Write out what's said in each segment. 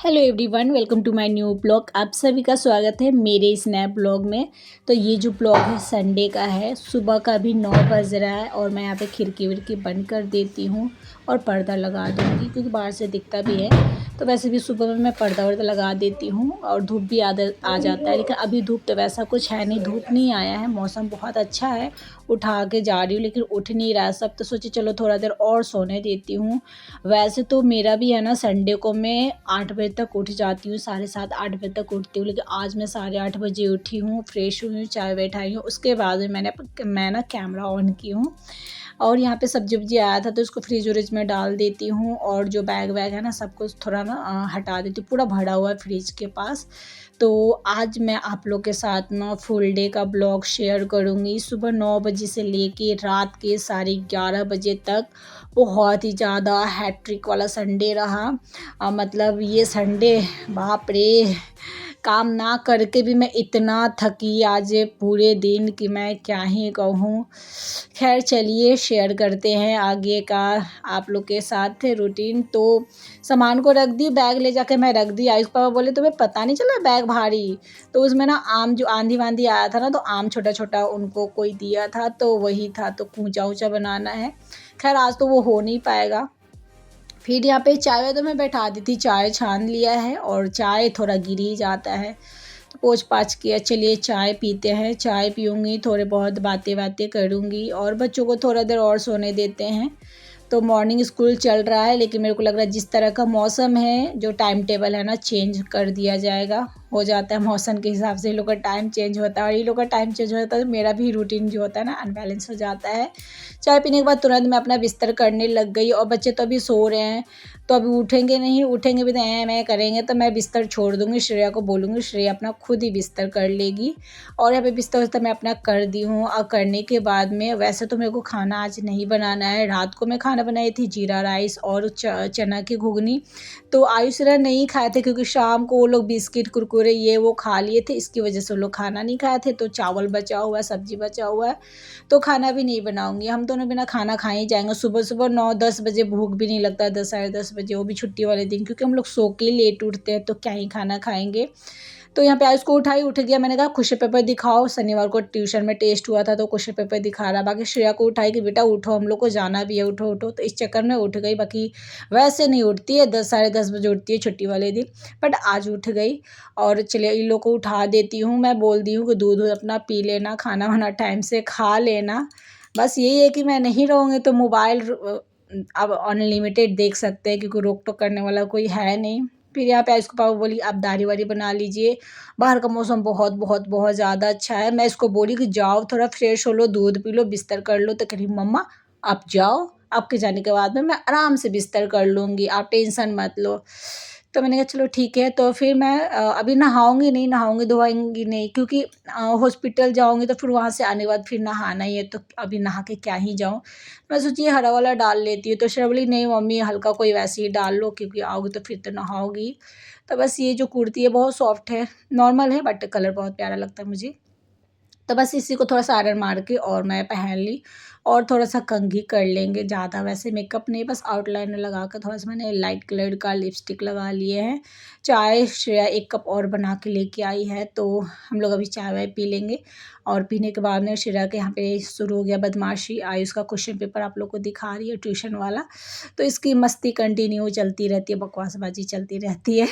Hello everyone, welcome to my new blog. आप सभी का स्वागत है मेरे इस नए ब्लॉग में। तो ये जो ब्लॉग है संडे का है। सुबह का भी 9 बज रहा है और मैं यहाँ पे खिड़की विड़की बंद कर देती हूँ और पर्दा लगा दूँगी क्योंकि बाहर से दिखता भी है। तो वैसे भी सुबह में मैं पर्दा वर्दा लगा देती हूँ और धूप भी आ जाता है, लेकिन अभी धूप तो वैसा कुछ है नहीं, धूप नहीं आया है, मौसम बहुत अच्छा है। उठा के जा रही हूँ लेकिन उठ नहीं रहा सब, तो सोचे चलो थोड़ा देर और सोने देती हूँ। वैसे तो मेरा भी है ना, संडे को मैं 8 बजे तक उठ जाती हूँ, 7:30 8 बजे तक उठती हूँ, लेकिन आज मैं 8:30 बजे उठी हूँ, फ्रेश हुई हूँ, चाय बैठाई हूँ। उसके बाद में मैं ना कैमरा ऑन की हूँ और यहाँ पे सब्जी वब्जी आया था तो उसको फ्रिज व्रिज में डाल देती हूँ और जो बैग वैग है ना सब कुछ थोड़ा ना हटा देती हूँ, पूरा भरा हुआ है फ्रिज के पास। तो आज मैं आप लोग के साथ ना फुल डे का ब्लॉग शेयर करूँगी, सुबह 9 बजे से लेके रात के 11:30 बजे तक। बहुत ही ज़्यादा हैट्रिक वाला संडे रहा। मतलब ये संडे, बाप रे, काम ना करके भी मैं इतना थकी आज पूरे दिन कि मैं क्या ही कहूँ। खैर चलिए शेयर करते हैं आगे का आप लोग के साथ रूटीन। तो सामान को रख दी, बैग ले जाके मैं रख दी। आयुष पापा बोले तुम्हें पता नहीं चला बैग भारी? तो उसमें ना आम, जो आंधी वांधी आया था ना, तो आम छोटा छोटा उनको कोई दिया था तो वही था, तो कूचा ऊँचा बनाना है। खैर आज तो वो हो नहीं पाएगा। फिर यहाँ पे चाय वाय तो मैं बैठा दी थी, चाय छान लिया है और चाय थोड़ा गिर ही जाता है तो पोंछ पाछ किया। चलिए चाय पीते हैं, चाय पीऊँगी, थोड़े बहुत बातें बातें करूँगी और बच्चों को थोड़ा देर और सोने देते हैं। तो मॉर्निंग स्कूल चल रहा है, लेकिन मेरे को लग रहा है जिस तरह का मौसम है, जो टाइम टेबल है ना, चेंज कर दिया जाएगा। हो जाता है मौसम के हिसाब से, इन लोग का टाइम चेंज होता है और ये लोग का टाइम चेंज होता है तो मेरा भी रूटीन जो होता है ना अनबैलेंस हो जाता है। चाय पीने के बाद तुरंत मैं अपना बिस्तर करने लग गई और बच्चे तो अभी सो रहे हैं, तो अभी उठेंगे नहीं, उठेंगे भी तो मैं करेंगे तो मैं बिस्तर छोड़ दूँगी, श्रेया को बोलूँगी, श्रेया अपना खुद ही बिस्तर कर लेगी। और यहाँ पे बिस्तर विस्तर मैं अपना कर दी हूँ और करने के बाद में वैसे तो मेरे को खाना आज नहीं बनाना है। रात को मैं खाना बनाई थी जीरा राइस और चना की घुगनी, तो आयुष नहीं खाए थे क्योंकि शाम को वो लोग बिस्किट कुरकुरे ये वो खा लिए थे, इसकी वजह से वो लोग खाना नहीं खाए थे। तो चावल बचा हुआ है, सब्जी बचा हुआ है, तो खाना भी नहीं बनाऊंगी। हम दोनों बिना खाना खाए ही जाएंगे। सुबह सुबह 9-10 बजे भूख भी नहीं लगता है, 10 साढ़े 10 बजे, वो भी छुट्टी वाले दिन, क्योंकि हम लोग सो के लेट उठते हैं तो क्या ही खाना खाएंगे। तो यहाँ पे आयुष को उठाई, उठ गया। मैंने कहा क्वेश्चन पेपर दिखाओ, शनिवार को ट्यूशन में टेस्ट हुआ था तो क्वेश्चन पेपर दिखा रहा। बाकी श्रेया को उठाई कि बेटा उठो, हम लोग को जाना भी है, उठो उठो, तो इस चक्कर में उठ गई। बाकी वैसे नहीं उठती है, 10 साढ़े 10 बजे उठती है छुट्टी वाले दिन, बट आज उठ गई। और चलिए इन लोग को उठा देती हूँ। मैं बोल दी हूँ कि दूध अपना पी लेना, खाना वाना टाइम से खा लेना। बस यही है कि मैं नहीं रहूँगी तो मोबाइल अब अनलिमिटेड देख सकते हैं क्योंकि रोक टोक करने वाला कोई है नहीं। फिर यहाँ पे इसको पापा बोली आप दाढ़ी वारी बना लीजिए, बाहर का मौसम बहुत बहुत बहुत ज़्यादा अच्छा है। मैं इसको बोली कि जाओ थोड़ा फ्रेश हो लो, दूध पी लो, बिस्तर कर लो, तो कह रही मम्मा आप जाओ, आपके जाने के बाद में मैं आराम से बिस्तर कर लूँगी, आप टेंशन मत लो। तो मैंने कहा चलो ठीक है। तो फिर मैं अभी नहाऊँगी नहीं, नहाऊँगी धोआऊँगी नहीं, क्योंकि हॉस्पिटल जाऊँगी तो फिर वहाँ से आने के बाद फिर नहाना ही है, तो अभी नहा के क्या ही जाऊँ। मैं सोची हरा वाला डाल लेती हूँ, तो श्रेया बोली नहीं मम्मी हल्का कोई वैसे ही डाल लो क्योंकि आओगी तो फिर तो नहाओगी। तो बस ये जो कुर्ती है बहुत सॉफ्ट है, नॉर्मल है बट कलर बहुत प्यारा लगता है मुझे। तो बस इसी को थोड़ा सा आयरन मार के और मैं पहन ली और थोड़ा-सा कंघी कर लेंगे, ज़्यादा वैसे मेकअप नहीं, बस आउटलाइनर लगा कर थोड़ा-सा मैंने लाइट कलर का लिपस्टिक लगा लिए हैं। चाय श्रेया 1 कप और बना के लेके आई है, तो हम लोग अभी चाय-वाय पी लेंगे और पीने के बाद में श्रेया के यहाँ पे शुरू हो गया बदमाशी। आयुष का क्वेश्चन पेपर आप लोग को दिखा रही है ट्यूशन वाला, तो इसकी मस्ती कंटिन्यू चलती रहती है, बकवासबाजी चलती रहती है।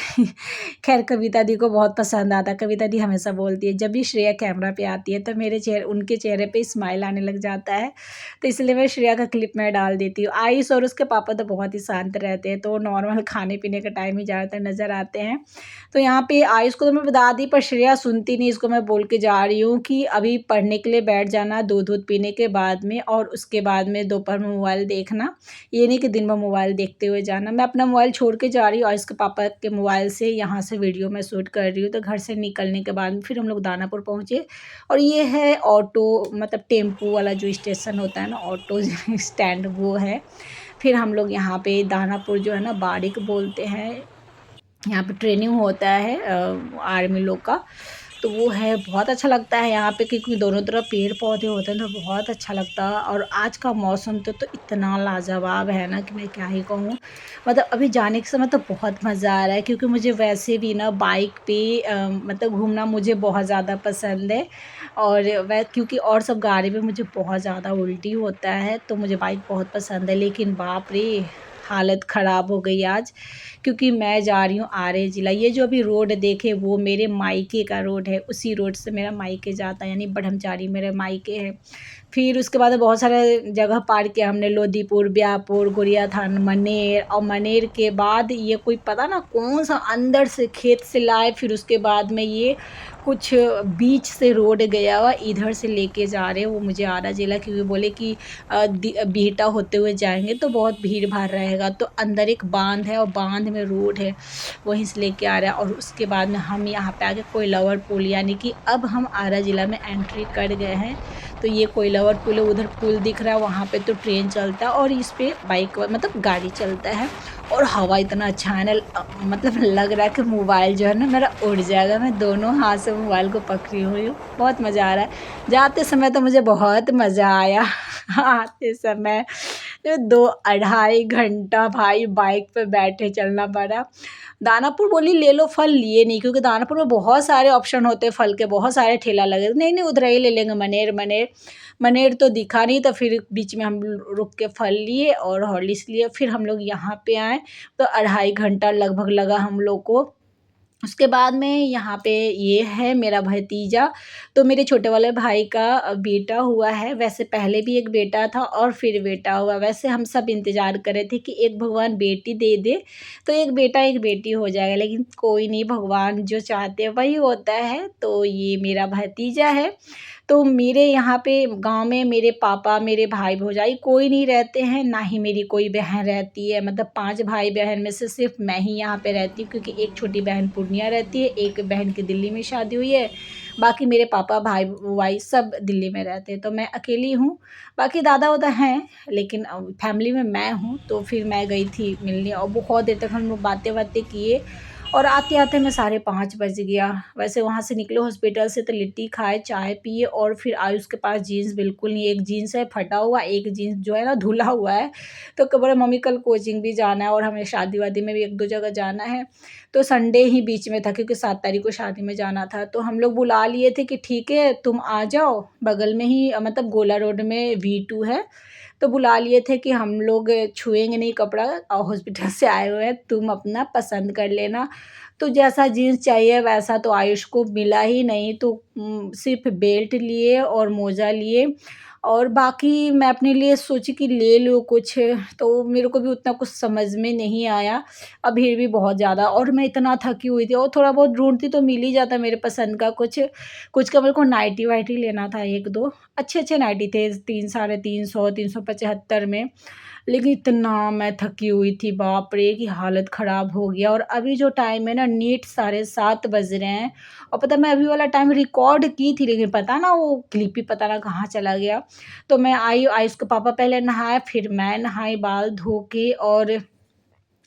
खैर कविता दी को बहुत पसंद आता है। कविता दी हमेशा बोलती है जब भी श्रेया कैमरा पे आती है तो उनके चेहरे पे स्माइल आने लग जाता है, तो इसलिए मैं श्रेया का क्लिप मैं डाल देती हूँ। आयुष और उसके पापा तो बहुत ही शांत रहते हैं, तो नॉर्मल खाने पीने का टाइम ही ज़्यादातर नज़र आते हैं। तो यहाँ पे आयुष को तो मैं बता दी, पर श्रेया सुनती नहीं। इसको मैं बोल के जा रही हूँ कि अभी पढ़ने के लिए बैठ जाना दूध वूध पीने के बाद में, और उसके बाद में दोपहर में मोबाइल देखना, ये नहीं कि दिन भर मोबाइल देखते हुए जाना। मैं अपना मोबाइल छोड़ के जा रही हूँ और इसके पापा के मोबाइल से यहाँ से वीडियो मैं शूट कर रही हूँ। तो घर से निकलने के बाद फिर हम लोग दानापुर पहुँचे और ये है ऑटो, मतलब टेम्पो वाला जो स्टेशन होता है ना, ऑटो स्टैंड, वो है। फिर हम लोग यहाँ पे दानापुर जो है ना बारिक बोलते हैं, यहाँ पे ट्रेनिंग होता है आर्मी लोग का, तो वो है बहुत अच्छा लगता है यहाँ पे, क्योंकि दोनों तरफ पेड़ पौधे होते हैं तो बहुत अच्छा लगता है। और आज का मौसम तो इतना लाजवाब है ना कि मैं क्या ही कहूँ। मतलब अभी जाने के समय तो बहुत मज़ा आ रहा है, क्योंकि मुझे वैसे भी ना बाइक पे मतलब घूमना मुझे बहुत ज़्यादा पसंद है। और वै क्योंकि और सब गाड़ी में मुझे बहुत ज़्यादा उल्टी होता है, तो मुझे बाइक बहुत पसंद है। लेकिन बाप रे! हालत ख़राब हो गई आज, क्योंकि मैं जा रही हूँ आरे ज़िला। ये जो अभी रोड देखे वो मेरे मायके का रोड है, उसी रोड से मेरा मायके जाता है, यानी ब्रह्मचारी मेरे मायके है। फिर उसके बाद बहुत सारे जगह पार किया हमने, लोदीपुर, ब्याहपुर, गुड़िया थान, मनेर, और मनेर के बाद ये कोई पता ना कौन-सा अंदर से खेत से लाए, फिर उसके बाद में ये कुछ बीच से रोड गया हुआ इधर से लेके जा रहे हैं वो मुझे आरा ज़िला, क्योंकि बोले कि बिहटा होते हुए जाएँगे तो बहुत भीड़-भाड़ रहेगा। तो अंदर एक बाँध है और बाँध में रोड है, वहीं से लेके आ रहा है। और उसके बाद में हम यहाँ पे आके कोइलवर पुल, यानी कि अब हम आरा ज़िला में एंट्री कर गए हैं। तो ये कोइलवर पुल है, उधर पुल दिख रहा है, वहाँ पे तो ट्रेन चलता है और इस पे बाइक मतलब गाड़ी चलता है। और हवा इतना अच्छा है ना, मतलब लग रहा है कि मोबाइल जो है ना मेरा उड़ जाएगा। मैं दोनों हाथ से मोबाइल को पकड़ी हुई हूँ, बहुत मज़ा आ रहा है। जाते समय तो मुझे बहुत मज़ा आया, आते समय 2 अढ़ाई घंटा भाई बाइक पे बैठे चलना पड़ा। दानापुर बोली ले लो, फल लिए नहीं, क्योंकि दानापुर में बहुत सारे ऑप्शन होते हैं फल के, बहुत सारे ठेला लगे। नहीं नहीं, उधर ही ले लेंगे, मनेर मनेर मनेर तो दिखा नहीं, तो फिर बीच में हम रुक के फल लिए और हॉर्लिक्स लिए। फिर हम लोग यहाँ पे आए, तो अढ़ाई घंटा लगभग लगा हम लोग को। उसके बाद में यहाँ पे ये है मेरा भतीजा, तो मेरे छोटे वाले भाई का बेटा हुआ है। वैसे पहले भी एक बेटा था और फिर बेटा हुआ। वैसे हम सब इंतज़ार कर रहे थे कि एक भगवान बेटी दे दे तो एक बेटा एक बेटी हो जाएगा, लेकिन कोई नहीं, भगवान जो चाहते हैं वही होता है। तो ये मेरा भतीजा है। तो मेरे यहाँ पे गाँव में मेरे पापा, मेरे भाई भौजाई कोई नहीं रहते हैं, ना ही मेरी कोई बहन रहती है। मतलब 5 भाई बहन में से सिर्फ मैं ही यहाँ पे रहती हूँ, क्योंकि एक छोटी बहन पूर्णिया रहती है, एक बहन की दिल्ली में शादी हुई है। बाकी मेरे पापा, भाई वाई सब दिल्ली में रहते हैं, तो मैं अकेली हूँ। बाकी दादा-वादा हैं, लेकिन फैमिली में मैं हूँ। तो फिर मैं गई थी मिलने और बहुत देर तक हम लोग बातें-वातें किए, और आते-आते मैं 5:30 बज गया। वैसे वहाँ से निकले हॉस्पिटल से तो लिट्टी खाए, चाय पिए, और फिर आयुष के पास जीन्स बिल्कुल नहीं, एक जीन्स है फटा हुआ, एक जीन्स जो है ना धुला हुआ है। तो बोला मम्मी कल कोचिंग भी जाना है और हमें शादी-वादी में भी 1-2 जगह जाना है। तो संडे ही बीच में था, क्योंकि 7 तारीख को शादी में जाना था। तो हम लोग बुला लिए थे कि ठीक है तुम आ जाओ, बगल में ही मतलब गोला रोड में V2 है। तो बुला लिए थे कि हम लोग छुएँगे नहीं कपड़ा, हॉस्पिटल से आए हुए हैं, तुम अपना पसंद कर लेना। तो जैसा जीन्स चाहिए वैसा तो आयुष को मिला ही नहीं, तो सिर्फ़ बेल्ट लिए और मोज़ा लिए, और बाकी मैं अपने लिए सोची कि ले लूँ कुछ, तो मेरे को भी उतना कुछ समझ में नहीं आया। भीड़ भी बहुत ज़्यादा, और मैं इतना थकी हुई थी, और थोड़ा बहुत ढूँढती तो मिल ही जाता मेरे पसंद का कुछ। कुछ का मेरे को नाइटी-वाइटी लेना था 1-2, अच्छे-अच्छे नाइटी थे 3 साढ़े 300, 375 में। लेकिन इतना मैं थकी हुई थी, बाप रे! कि हालत ख़राब हो गया। और अभी जो टाइम है ना, नीट 7:30 बज रहे हैं, और पता है मैं अभी वाला टाइम रिकॉर्ड की थी, लेकिन पता ना वो क्लिप ही पता ना कहाँ चला गया। तो मैं आई, आयुष के पापा पहले नहाए, फिर मैं नहाई बाल धो के, और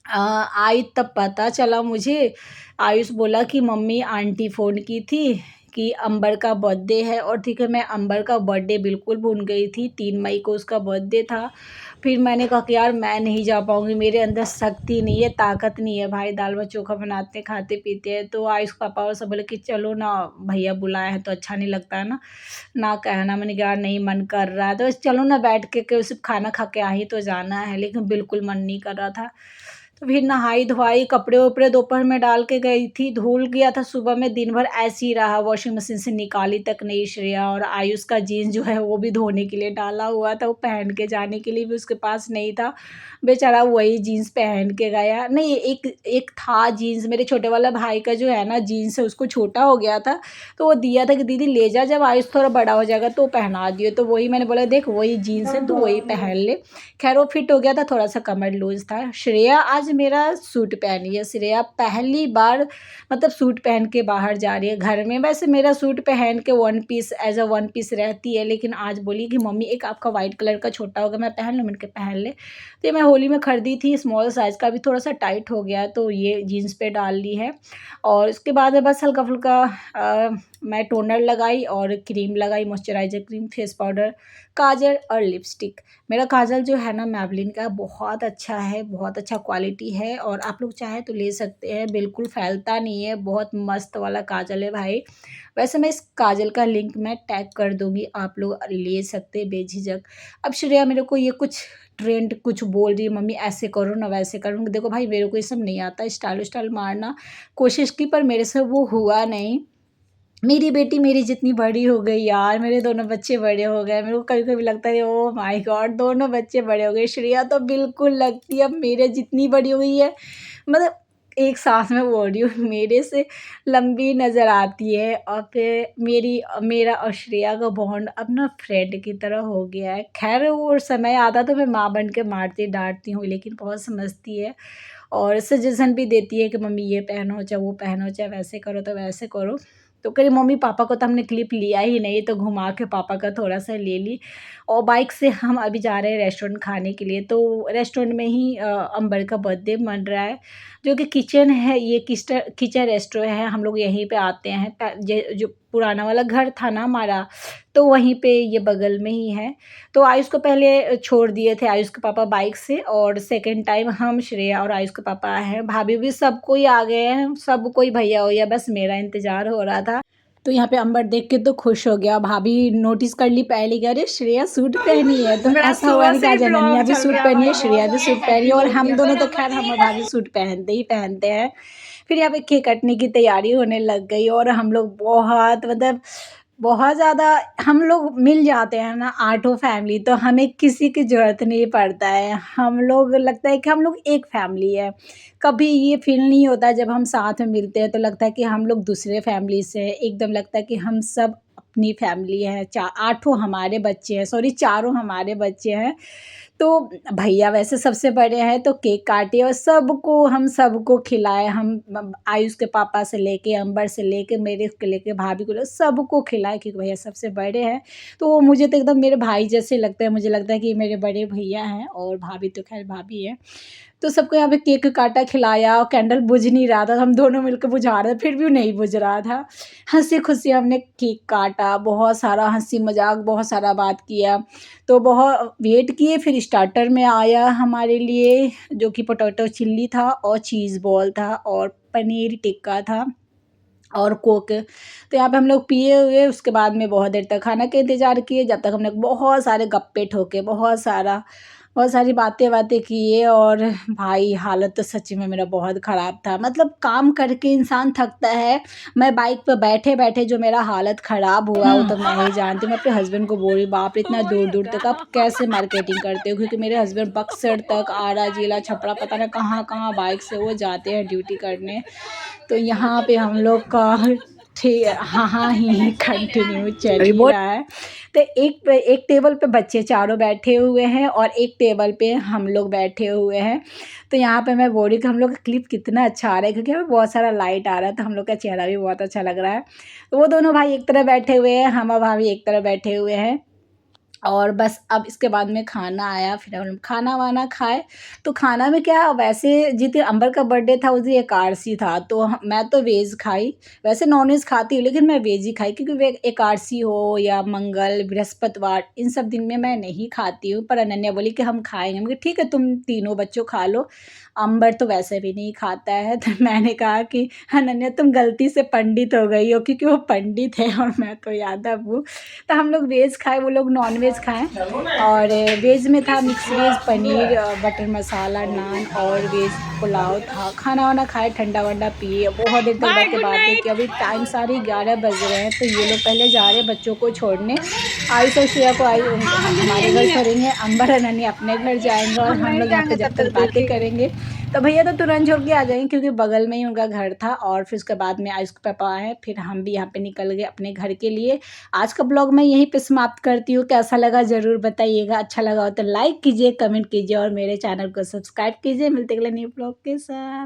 आई तब पता चला मुझे। आयुष बोला कि मम्मी आंटी फ़ोन की थी कि अंबर का बर्थडे है, और ठीक है, मैं अंबर का बर्थडे बिल्कुल भूल गई थी, 3 मई को उसका बर्थडे था। फिर मैंने कहा कि यार मैं नहीं जा पाऊँगी, मेरे अंदर शक्ति नहीं है, ताकत नहीं है भाई, दाल भात चोखा बनाते हैं, खाते-पीते हैं। तो आयुष के पापा और सब बोले कि चलो ना, भैया बुलाए हैं तो अच्छा नहीं लगता है ना, ना कहना। मैंने कहा यार नहीं मन कर रहा है, तो चलो ना बैठ के सिर्फ़ खाना खा के आ ही तो जाना है, लेकिन बिल्कुल मन नहीं कर रहा था। तो फिर नहाई-धोवाई, कपड़े-वपड़े दोपहर में डाल के गई थी, धुल गया था सुबह में, दिन भर ऐसे ही रहा, वॉशिंग मशीन से निकाली तक नहीं श्रेया। और आयुष का जीन्स जो है वो भी धोने के लिए डाला हुआ था, वो पहन के जाने के लिए भी उसके पास नहीं था। बेचारा वही जीन्स पहन के गया। नहीं, एक एक था जीन्स, मेरे छोटे वाला भाई का जो है ना जीन्स है, उसको छोटा हो गया था, तो वो दिया था कि दीदी ले जा, जब आयुष थोड़ा बड़ा हो जाएगा तो पहना दियो। तो वही मैंने बोला देख वही जीन्स है, तू वही पहन ले। खैर वो फिट हो गया था, थोड़ा सा कमर लूज़ था। श्रेया आज मेरा सूट पहनी है, श्रेया पहली बार मतलब सूट पहन के बाहर जा रही है घर में। वैसे मेरा सूट पहन के one piece as a one piece रहती है, लेकिन आज बोली कि मम्मी एक आपका वाइट कलर का छोटा होगा, मैं पहन लूँ? मैंने कहा पहन ले। तो ये मैं होली में खरीदी थी, स्मॉल साइज़ का, भी थोड़ा सा टाइट हो गया तो ये जीन्स पे डाल ली है। और उसके बाद बस हल्का फुल्का मैं टोनर लगाई और क्रीम लगाई, मॉइस्चराइज़र क्रीम, फेस पाउडर, काजल और लिपस्टिक। मेरा काजल जो है ना मैबलिन का बहुत अच्छा है, बहुत अच्छा क्वालिटी है और आप लोग चाहे तो ले सकते हैं, बिल्कुल फैलता नहीं है, बहुत मस्त वाला काजल है भाई। वैसे मैं इस काजल का लिंक मैं टैग कर दूँगी, आप लोग ले सकते हैं बेझिझक। अब श्रेया मेरे को ये कुछ ट्रेंड कुछ बोल रही है, मम्मी ऐसे करो ना वैसे करो ना। देखो भाई मेरे को ये सब नहीं आता, स्टाइल मारना कोशिश की पर मेरे से वो हुआ नहीं। मेरी बेटी मेरी जितनी बड़ी हो गई यार, मेरे दोनों बच्चे बड़े हो गए। मेरे को कभी-कभी लगता है ओह माय गॉड दोनों बच्चे बड़े हो गए। श्रेया तो बिल्कुल लगती है अब मेरे जितनी बड़ी हो गई है, मतलब एक साथ में बोल रही हूँ मेरे से लंबी नज़र आती है। और फिर मेरा और श्रेया का बॉन्ड अब ना फ्रेंड की तरह हो गया है। ख़ैर वो समय आता तो मैं माँ बन के मारती डाँटती हूँ, लेकिन बहुत समझती है और सजेशन भी देती है कि मम्मी ये पहनो, चाहे वो पहनो, चाहे वैसे करो तो वैसे करो। तो कह रही मम्मी पापा को तो हमने क्लिप लिया ही नहीं, तो घुमा के पापा का थोड़ा-सा ले ली। और बाइक से हम अभी जा रहे हैं रेस्टोरेंट खाने के लिए, तो रेस्टोरेंट में ही अंबर का बर्थडे मन रहा है, जो कि किचन है, ये किचन रेस्टो है। हम लोग यहीं पे आते हैं, जो पुराना वाला घर था ना हमारा, तो वहीं पे ये बगल में ही है। तो आयुष को पहले छोड़ दिए थे आयुष के पापा बाइक से, और सेकंड टाइम हम, श्रेया और आयुष के पापा आए हैं। भाभी भी सब कोई आ गए हैं, सब कोई भैया वैया, बस मेरा इंतज़ार हो रहा था। तो यहाँ पे अंबर देख के तो खुश हो गया। भाभी नोटिस कर ली पहले कि अरे श्रेया सूट पहनी है, तो ऐसा हुआ नहीं कि आज अनन्या भी सूट पहनी है, श्रेया भी सूट पहनी है, और हम दोनों तो खैर हम और भाभी सूट पहनते ही पहनते हैं। फिर यहाँ पे केक कटने की तैयारी होने लग गई और हम लोग बहुत मतलब बहुत ज़्यादा हम लोग मिल जाते हैं ना, आठों फैमिली, तो हमें किसी की ज़रूरत नहीं पड़ता है। हम लोग लगता है कि हम लोग एक फैमिली है। कभी ये फ़ील नहीं होता जब हम साथ में मिलते हैं तो लगता है कि हम लोग दूसरे फैमिली से हैं। एकदम लगता है कि हम सब अपनी फैमिली है। आठों हमारे बच्चे हैं, सॉरी चारों हमारे बच्चे हैं। तो भैया वैसे सबसे बड़े हैं, तो केक काटे और सबको हम सबको खिलाए। हम आयुष के पापा से लेके, अंबर से लेके, मेरे को लेके, भाभी को लेके सबको खिलाए, क्योंकि भैया सबसे बड़े हैं। तो वो मुझे तो एकदम मेरे भाई जैसे लगते हैं, मुझे लगता है कि मेरे बड़े भैया हैं, और भाभी तो खैर भाभी है। तो सबको यहाँ पे केक काटा, खिलाया, और कैंडल बुझ नहीं रहा था, हम दोनों मिलकर बुझा रहे थे, फिर भी नहीं बुझ रहा था। हंसी खुशी हमने केक काटा, बहुत सारा हंसी मजाक, बहुत सारा बात किया। तो बहुत वेट किए, फिर स्टार्टर में आया हमारे लिए, जो कि पोटैटो चिल्ली था और चीज़ बॉल था और पनीर टिक्का था और कोक। तो यहाँ पे हम लोग पिए हुए, उसके बाद में बहुत देर तक खाना का इंतज़ार किए, जब तक हमने बहुत सारे गप्पे ठोके, बहुत सारी बातें किए। और भाई हालत तो सच्ची में मेरा बहुत ख़राब था, मतलब काम करके इंसान थकता है। मैं बाइक पे बैठे-बैठे जो मेरा हालत ख़राब हुआ वो तो मैं ही जानती हूँ। मैं अपने हस्बैंड को बोल रही, बाप रे इतना दूर-दूर तक आप कैसे मार्केटिंग करते हो? क्योंकि मेरे हस्बैंड बक्सर तक, आरा, जिला, छपरा, पता नहीं कहाँ-कहाँ बाइक से वो जाते हैं ड्यूटी करने। तो यहाँ पे हम लोग का हाँ ही कंटिन्यू चल ही रहा है। तो एक टेबल पे बच्चे चारों बैठे हुए हैं और एक टेबल पे हम लोग बैठे हुए हैं। तो यहाँ पे मैं बोल रही कि हम लोग का क्लिप कितना अच्छा आ रहा है, क्योंकि हमें बहुत सारा लाइट आ रहा है, तो हम लोग का चेहरा भी बहुत अच्छा लग रहा है। तो वो दोनों भाई एक तरफ बैठे हुए हैं, हम और भाभी एक तरफ बैठे हुए हैं। और बस अब इसके बाद में खाना आया, फिर हम खाना वाना खाए। तो खाना में क्या, वैसे जिस दिन अंबर का बर्थडे था उस दिन एकादशी था, तो मैं तो वेज खाई। वैसे नॉनवेज खाती हूँ, लेकिन मैं वेज ही खाई, क्योंकि वे एकादशी हो या मंगल, बृहस्पतिवार, इन सब दिन में मैं नहीं खाती हूँ। पर अनन्या बोली कि हम खाएंगे, मैं ठीक है तुम तीनों बच्चों खा लो, अंबर तो वैसे भी नहीं खाता है। तो मैंने कहा कि अनन्या तुम गलती से पंडित हो गई हो, क्योंकि वो पंडित है और मैं तो यादव हूँ। तो हम लोग वेज खाए, वो लोग नॉन वेज खाएँ। और वेज में था मिक्स वेज, पनीर, बटर मसाला, नान और वेज पुलाव था। खाना वाना खाए, ठंडा वंडा पिए, बहुत देर तक बैठ के बातें की। अभी टाइम साढ़े 11 बज रहे हैं, तो ये लोग पहले जा रहे हैं बच्चों को छोड़ने। आयुष और श्रेया को हमारे घर छोड़ेंगे, अंबर अनन्या अपने घर जाएंगे, और हम लोग यहाँ पे जब तक बातें करेंगे। तो भैया तो तुरंत छोड़ के आ जाएंगे, क्योंकि बगल में ही उनका घर था। और फिर उसके बाद में आयुष के पापा आए, फिर हम भी यहाँ पे निकल गए अपने घर के लिए। आज का ब्लॉग मैं यहीं पे समाप्त करती हूँ। कैसा लगा ज़रूर बताइएगा, अच्छा लगा हो तो लाइक कीजिए, कमेंट कीजिए और मेरे चैनल को सब्सक्राइब कीजिए। मिलते अगले न्यू ब्लॉग के साथ।